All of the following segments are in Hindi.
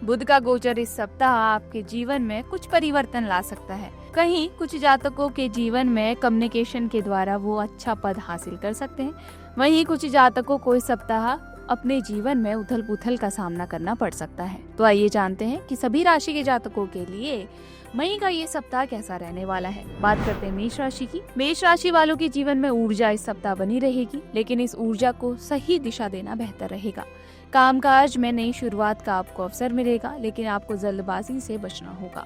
बुध का गोचर इस सप्ताह आपके जीवन में कुछ परिवर्तन ला सकता है। कहीं कुछ जातकों के जीवन में कम्युनिकेशन के द्वारा वो अच्छा पद हासिल कर सकते हैं। वहीं कुछ जातकों को इस सप्ताह अपने जीवन में उथल पुथल का सामना करना पड़ सकता है। तो आइए जानते हैं कि सभी राशि के जातकों के लिए मई का ये सप्ताह कैसा रहने वाला है। बात करते हैं मेष राशि की। मेष राशि वालों के जीवन में ऊर्जा इस सप्ताह बनी रहेगी, लेकिन इस ऊर्जा को सही दिशा देना बेहतर रहेगा। कामकाज में नई शुरुआत का आपको अवसर मिलेगा, लेकिन आपको जल्दबाजी से बचना होगा।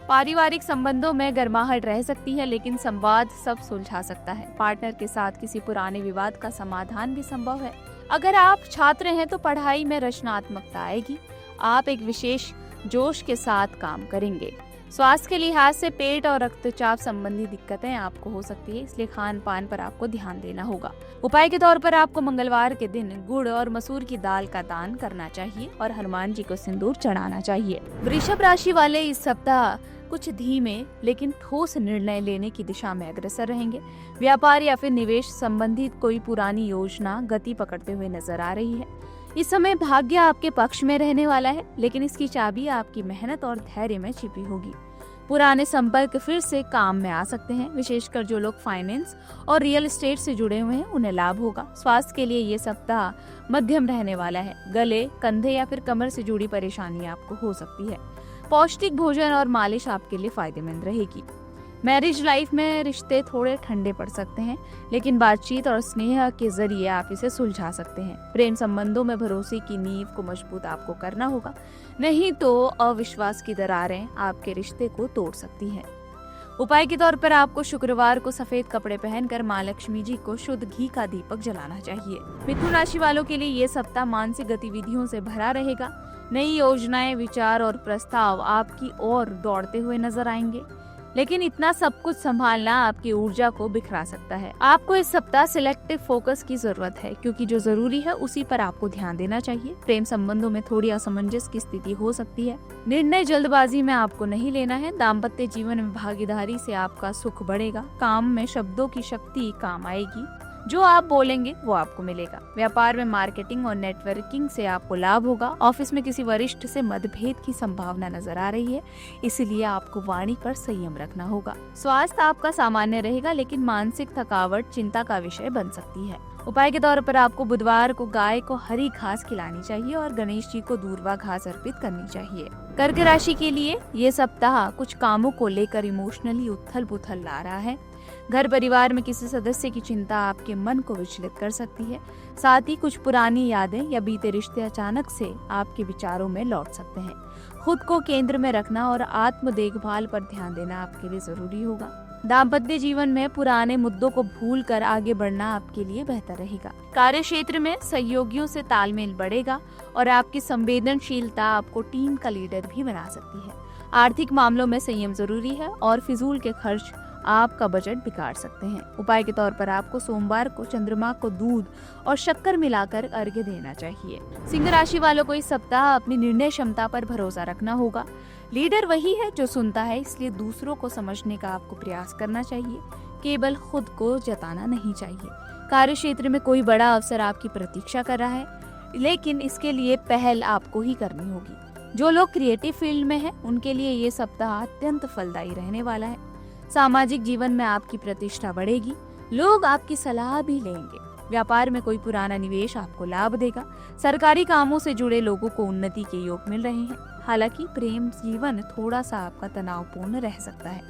पारिवारिक संबंधों में गर्माहट रह सकती है, लेकिन संवाद सब सुलझा सकता है। पार्टनर के साथ किसी पुराने विवाद का समाधान भी संभव है। अगर आप छात्र हैं तो पढ़ाई में रचनात्मकता आएगी। आप एक विशेष जोश के साथ काम करेंगे। स्वास्थ्य के लिहाज से पेट और रक्तचाप संबंधी दिक्कतें आपको हो सकती है, इसलिए खान पान पर आपको ध्यान देना होगा। उपाय के तौर पर आपको मंगलवार के दिन गुड़ और मसूर की दाल का दान करना चाहिए और हनुमान जी को सिंदूर चढ़ाना चाहिए। वृषभ राशि वाले इस सप्ताह कुछ धीमे लेकिन ठोस निर्णय लेने की दिशा में अग्रसर रहेंगे। व्यापार या फिर निवेश संबंधित कोई पुरानी योजना गति पकड़ते हुए नजर आ रही है। इस समय भाग्य आपके पक्ष में रहने वाला है, लेकिन इसकी चाबी आपकी मेहनत और धैर्य में छिपी होगी। पुराने संपर्क फिर से काम में आ सकते हैं, विशेषकर जो लोग फाइनेंस और रियल एस्टेट से जुड़े हुए हैं उन्हें लाभ होगा। स्वास्थ्य के लिए ये सप्ताह मध्यम रहने वाला है। गले, कंधे या फिर कमर से जुड़ी परेशानी आपको हो सकती है। पौष्टिक भोजन और मालिश आपके लिए फायदेमंद रहेगी। मैरिज लाइफ में रिश्ते थोड़े ठंडे पड़ सकते हैं, लेकिन बातचीत और स्नेह के जरिए आप इसे सुलझा सकते हैं। प्रेम संबंधों में भरोसे की नींव को मजबूत आपको करना होगा, नहीं तो अविश्वास की दरारें आपके रिश्ते को तोड़ सकती हैं। उपाय के तौर पर आपको शुक्रवार को सफेद कपड़े पहनकर माँ लक्ष्मी जी को शुद्ध घी का दीपक जलाना चाहिए। मिथुन राशि वालों के लिए ये सप्ताह मानसिक गतिविधियों से भरा रहेगा। नई योजनाएं, विचार और प्रस्ताव आपकी ओर दौड़ते हुए नजर आएंगे, लेकिन इतना सब कुछ संभालना आपकी ऊर्जा को बिखरा सकता है। आपको इस सप्ताह सिलेक्टिव फोकस की जरूरत है, क्योंकि जो जरूरी है उसी पर आपको ध्यान देना चाहिए। प्रेम संबंधों में थोड़ी असमंजस की स्थिति हो सकती है। निर्णय जल्दबाजी में आपको नहीं लेना है। दाम्पत्य जीवन में भागीदारी से आपका सुख बढ़ेगा। काम में शब्दों की शक्ति काम आएगी। जो आप बोलेंगे वो आपको मिलेगा। व्यापार में मार्केटिंग और नेटवर्किंग से आपको लाभ होगा। ऑफिस में किसी वरिष्ठ से मतभेद की संभावना नजर आ रही है, इसलिए आपको वाणी पर संयम रखना होगा। स्वास्थ्य आपका सामान्य रहेगा, लेकिन मानसिक थकावट चिंता का विषय बन सकती है। उपाय के तौर पर आपको बुधवार को गाय को हरी घास खिलानी चाहिए और गणेश जी को दूर्वा घास अर्पित करनी चाहिए। कर्क राशि के लिए ये सप्ताह कुछ कामों को लेकर इमोशनली उथल पुथल ला रहा है। घर परिवार में किसी सदस्य की चिंता आपके मन को विचलित कर सकती है। साथ ही कुछ पुरानी यादें या बीते रिश्ते अचानक से आपके विचारों में लौट सकते हैं। खुद को केंद्र में रखना और आत्म देखभाल पर ध्यान देना आपके लिए जरूरी होगा। दाम्पत्य जीवन में पुराने मुद्दों को भूलकर आगे बढ़ना आपके लिए बेहतर रहेगा। कार्य क्षेत्र में सहयोगियों से तालमेल बढ़ेगा और आपकी संवेदनशीलता आपको टीम का लीडर भी बना सकती है। आर्थिक मामलों में संयम जरूरी है और फिजूल के खर्च आपका बजट बिगाड़ सकते हैं। उपाय के तौर पर आपको सोमवार को चंद्रमा को दूध और शक्कर मिलाकर अर्घ्य देना चाहिए। सिंह राशि वालों को इस सप्ताह अपनी निर्णय क्षमता पर भरोसा रखना होगा। लीडर वही है जो सुनता है, इसलिए दूसरों को समझने का आपको प्रयास करना चाहिए, केवल खुद को जताना नहीं चाहिए। कार्य क्षेत्र में कोई बड़ा अवसर आपकी प्रतीक्षा कर रहा है, लेकिन इसके लिए पहल आपको ही करनी होगी। जो लोग क्रिएटिव फील्ड में हैं, उनके लिए ये सप्ताह अत्यंत फलदायी रहने वाला है। सामाजिक जीवन में आपकी प्रतिष्ठा बढ़ेगी। लोग आपकी सलाह भी लेंगे। व्यापार में कोई पुराना निवेश आपको लाभ देगा। सरकारी कामों से जुड़े लोगों को उन्नति के योग मिल रहे हैं। हालांकि प्रेम जीवन थोड़ा सा आपका तनावपूर्ण रह सकता है।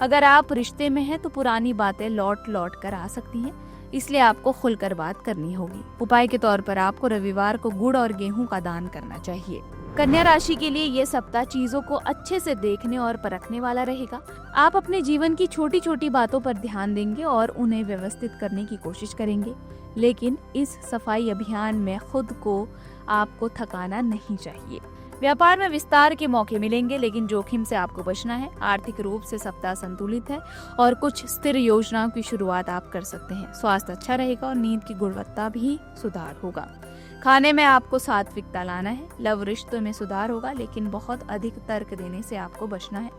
अगर आप रिश्ते में हैं तो पुरानी बातें लौट लौट कर आ सकती हैं, इसलिए आपको खुलकर बात करनी होगी। उपाय के तौर पर आपको रविवार को गुड़ और गेहूं का दान करना चाहिए। कन्या राशि के लिए ये सप्ताह चीजों को अच्छे से देखने और परखने वाला रहेगा। आप अपने जीवन की छोटी छोटी बातों पर ध्यान देंगे और उन्हें व्यवस्थित करने की कोशिश करेंगे, लेकिन इस सफाई अभियान में खुद को आपको थकाना नहीं चाहिए। व्यापार में विस्तार के मौके मिलेंगे, लेकिन जोखिम से आपको बचना है। आर्थिक रूप से सप्ताह संतुलित है और कुछ स्थिर योजनाओं की शुरुआत आप कर सकते हैं। स्वास्थ्य अच्छा रहेगा और नींद की गुणवत्ता भी सुधार होगा। खाने में आपको सात्विकता लाना है। लव रिश्तों में सुधार होगा, लेकिन बहुत अधिक तर्क देने से आपको बचना है।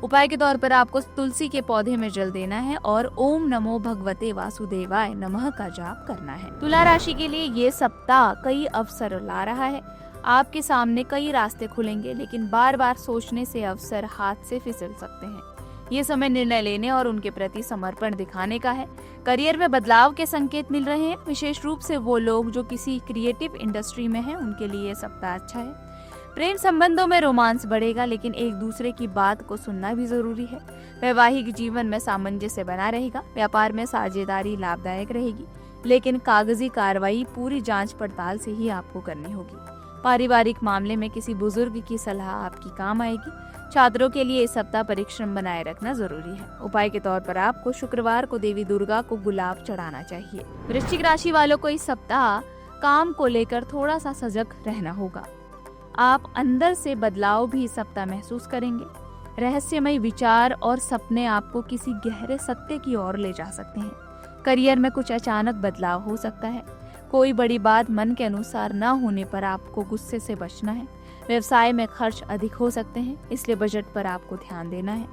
उपाय के तौर पर आपको तुलसी के पौधे में जल देना है और ओम नमो भगवते वासुदेवाय नमः का जाप करना है। तुला राशि के लिए ये सप्ताह कई अवसर ला रहा है। आपके सामने कई रास्ते खुलेंगे, लेकिन बार बार सोचने से अवसर हाथ से फिसल सकते हैं। ये समय निर्णय लेने और उनके प्रति समर्पण दिखाने का है। करियर में बदलाव के संकेत मिल रहे हैं, विशेष रूप से वो लोग जो किसी क्रिएटिव इंडस्ट्री में हैं, उनके लिए ये सप्ताह अच्छा है। प्रेम संबंधों में रोमांस बढ़ेगा, लेकिन एक दूसरे की बात को सुनना भी जरूरी है। वैवाहिक जीवन में सामंजस्य बना रहेगा। व्यापार में साझेदारी लाभदायक रहेगी, लेकिन कागजी कार्रवाई पूरी जांच पड़ताल से ही आपको करनी होगी। पारिवारिक मामले में किसी बुजुर्ग की सलाह आपकी काम आएगी। छात्रों के लिए इस सप्ताह परिश्रम बनाए रखना जरूरी है। उपाय के तौर पर आपको शुक्रवार को देवी दुर्गा को गुलाब चढ़ाना चाहिए। वृश्चिक राशि वालों को इस सप्ताह काम को लेकर थोड़ा सा सजग रहना होगा। आप अंदर से बदलाव भी इस सप्ताह महसूस करेंगे। रहस्यमय विचार और सपने आपको किसी गहरे सत्य की ओर ले जा सकते हैं। करियर में कुछ अचानक बदलाव हो सकता है। कोई बड़ी बात मन के अनुसार न होने पर आपको गुस्से से बचना है। व्यवसाय में खर्च अधिक हो सकते हैं, इसलिए बजट पर आपको ध्यान देना है।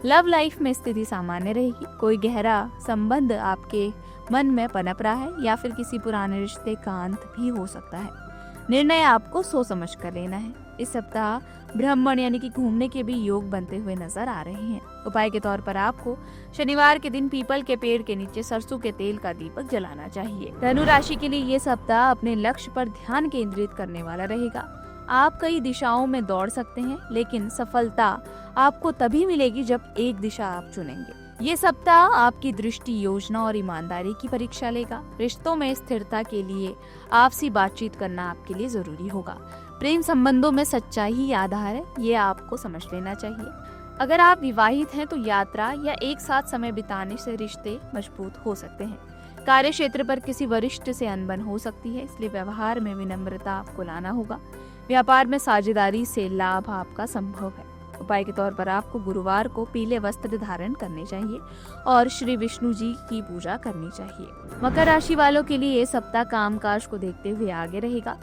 लव लाइफ में स्थिति सामान्य रहेगी। कोई गहरा संबंध आपके मन में पनप रहा है या फिर किसी पुराने रिश्ते का अंत भी हो सकता है। निर्णय आपको सोच समझ कर लेना है। इस सप्ताह भ्रमण यानी कि घूमने के भी योग बनते हुए नजर आ रहे हैं। उपाय के तौर पर आपको शनिवार के दिन पीपल के पेड़ के नीचे सरसों के तेल का दीपक जलाना चाहिए। धनु राशि के लिए ये सप्ताह अपने लक्ष्य पर ध्यान केंद्रित करने वाला रहेगा। आप कई दिशाओं में दौड़ सकते हैं, लेकिन सफलता आपको तभी मिलेगी जब एक दिशा आप चुनेंगे। ये सप्ताह आपकी दृष्टि, योजना और ईमानदारी की परीक्षा लेगा। रिश्तों में स्थिरता के लिए आपसी बातचीत करना आपके लिए जरूरी होगा। प्रेम संबंधों में सच्चाई ही आधार है, ये आपको समझ लेना चाहिए। अगर आप विवाहित हैं तो यात्रा या एक साथ समय बिताने से रिश्ते मजबूत हो सकते हैं। कार्य क्षेत्र पर किसी वरिष्ठ से अनबन हो सकती है, इसलिए व्यवहार में विनम्रता आपको लाना होगा। व्यापार में साझेदारी से लाभ आपका संभव है। उपाय के तौर पर आपको गुरुवार को पीले वस्त्र धारण करने चाहिए और श्री विष्णु जी की पूजा करनी चाहिए। मकर राशि वालों के लिए ये सप्ताह कामकाज को देखते हुए आगे रहेगा।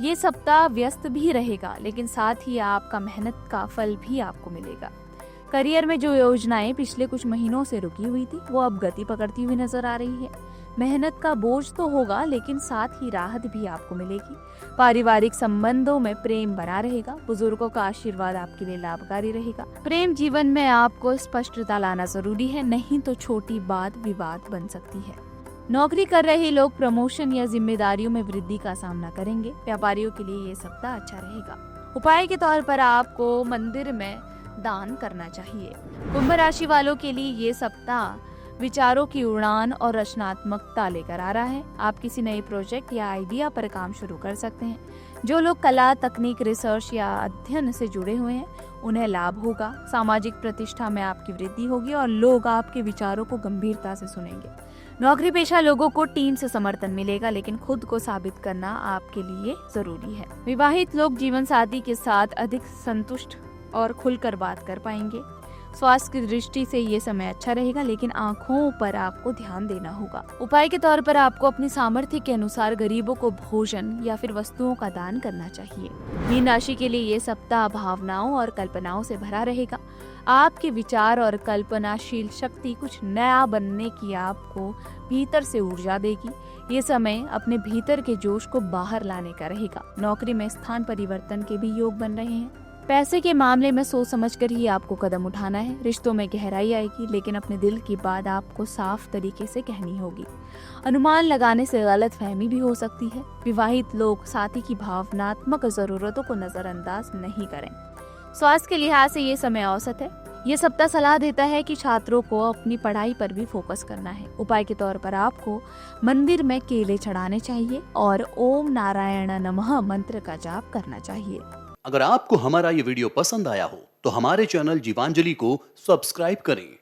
ये सप्ताह व्यस्त भी रहेगा, लेकिन साथ ही आपका मेहनत का फल भी आपको मिलेगा। करियर में जो योजनाएं पिछले कुछ महीनों से रुकी हुई थी, वो अब गति पकड़ती हुई नजर आ रही है। मेहनत का बोझ तो होगा, लेकिन साथ ही राहत भी आपको मिलेगी। पारिवारिक संबंधों में प्रेम बना रहेगा। बुजुर्गों का आशीर्वाद आपके लिए लाभकारी रहेगा। प्रेम जीवन में आपको स्पष्टता लाना जरूरी है, नहीं तो छोटी बात विवाद बन सकती है। नौकरी कर रहे लोग प्रमोशन या जिम्मेदारियों में वृद्धि का सामना करेंगे। व्यापारियों के लिए ये सप्ताह अच्छा रहेगा। उपाय के तौर पर आपको मंदिर में दान करना चाहिए। कुंभ राशि वालों के लिए ये सप्ताह विचारों की उड़ान और रचनात्मकता लेकर आ रहा है। आप किसी नए प्रोजेक्ट या आइडिया पर काम शुरू कर सकते हैं। जो लोग कला, तकनीक, रिसर्च या अध्ययन से जुड़े हुए हैं, उन्हें लाभ होगा। सामाजिक प्रतिष्ठा में आपकी वृद्धि होगी और लोग आपके विचारों को गंभीरता से सुनेंगे। नौकरी पेशा लोगों को टीम से समर्थन मिलेगा, लेकिन खुद को साबित करना आपके लिए जरूरी है। विवाहित लोग जीवन साथी के साथ अधिक संतुष्ट और खुलकर बात कर पाएंगे। स्वास्थ्य की दृष्टि से ये समय अच्छा रहेगा, लेकिन आँखों पर आपको ध्यान देना होगा। उपाय के तौर पर आपको अपनी सामर्थ्य के अनुसार गरीबों को भोजन या फिर वस्तुओं का दान करना चाहिए। मीन राशि के लिए ये सप्ताह भावनाओं और कल्पनाओं से भरा रहेगा। आपके विचार और कल्पनाशील शक्ति कुछ नया बनने की आपको भीतर से ऊर्जा देगी। ये समय अपने भीतर के जोश को बाहर लाने का रहेगा। नौकरी में स्थान परिवर्तन के भी योग बन रहे हैं। पैसे के मामले में सोच समझकर ही आपको कदम उठाना है। रिश्तों में गहराई आएगी, लेकिन अपने दिल की बात आपको साफ तरीके से कहनी होगी। अनुमान लगाने से गलतफहमी भी हो सकती है। विवाहित लोग साथी की भावनात्मक जरूरतों को नजरअंदाज नहीं करें। स्वास्थ्य के लिहाज से ये समय औसत है। ये सप्ताह सलाह देता है कि छात्रों को अपनी पढ़ाई पर भी फोकस करना है। उपाय के तौर पर आपको मंदिर में केले चढ़ाने चाहिए और ओम नारायण नमः मंत्र का जाप करना चाहिए। अगर आपको हमारा ये वीडियो पसंद आया हो तो हमारे चैनल जीवांजलि को सब्सक्राइब करें